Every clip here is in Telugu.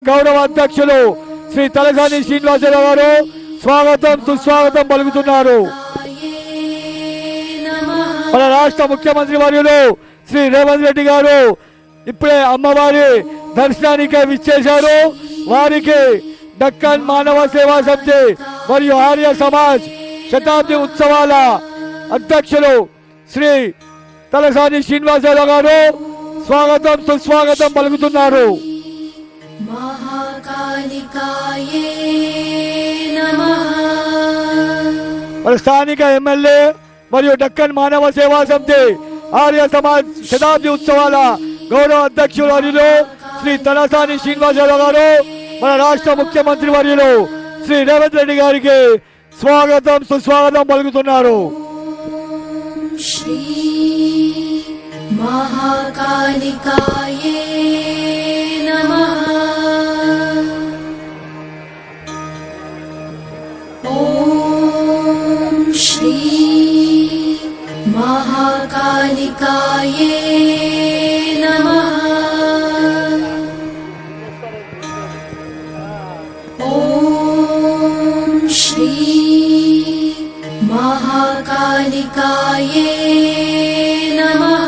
గౌరవ అధ్యక్షులు శ్రీ తలసాని శ్రీనివాసరావు గారు స్వాగతం సుస్వాగతం పలుకుతున్నారు. మన రాష్ట్ర ముఖ్యమంత్రి వర్యులు శ్రీ రేవంత్ రెడ్డి గారు ఇప్పుడే అమ్మవారి దర్శనానికి విచ్చేశారు. వారికి దక్కన్ మానవ సేవా సమితి మరియు ఆర్య సమాజ్ శతాబ్ది ఉత్సవాల అధ్యక్షులు శ్రీ తలసాని శ్రీనివాసరావు గారు స్వాగతం సుస్వాగతం పలుకుతున్నారు. స్థానిక ఎమ్మెల్యే మరియు దక్కన్ మానవ సేవా సమితి ఆర్య సమాజ్ శతాబ్ది ఉత్సవాల గౌరవ అధ్యక్షులు వర్యులు శ్రీ తలసాని శ్రీనివాసరావు గారు మన రాష్ట్ర ముఖ్యమంత్రి వర్యులు శ్రీ రేవంత్ రెడ్డి గారికి స్వాగతం సుస్వాగతం పలుకుతున్నారు. శ్రీ మహాకాళికాయే నమః. ఓం శ్రీ మహాకాళికాయే నమః. ఓం శ్రీ మహాకాళికాయే నమః.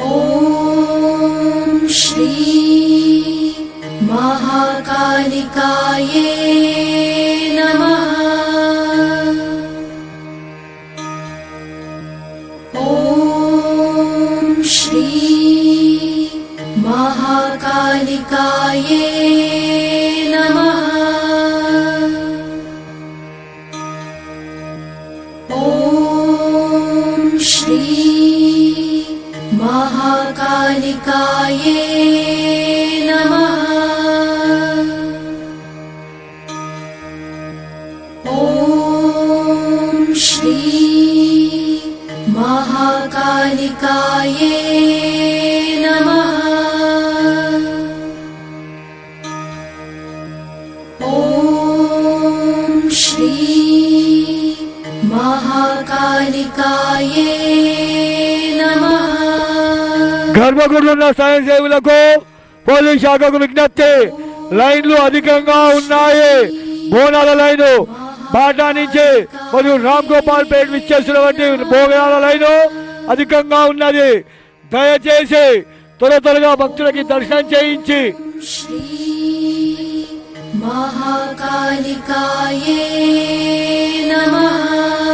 ఓం శ్రీ మహాకాళికాయే నమః. ఓం శ్రీ మహాకాళికాయే నమః. ఓం శ్రీ మహాకాళికాయే నమః. ఓం శ్రీ మహాకాళికాయే నమః. ఓం శ్రీ మహాకాళికాయే నమః. గర్భగుడులున్న స్వయం సేవలకు పోలీస్ శాఖకు విజ్ఞప్తి. లైన్లు అధికంగా ఉన్నాయి. బోనాల లైను బాటా నుంచి మరియు రామ్ గోపాల్ పేట విచ్చేసినటువంటి బోనాల లైను అధికంగా ఉన్నది. దయచేసి త్వరగా భక్తులకి దర్శనం చేయించి శ్రీ మహాకాళికాయే నమః.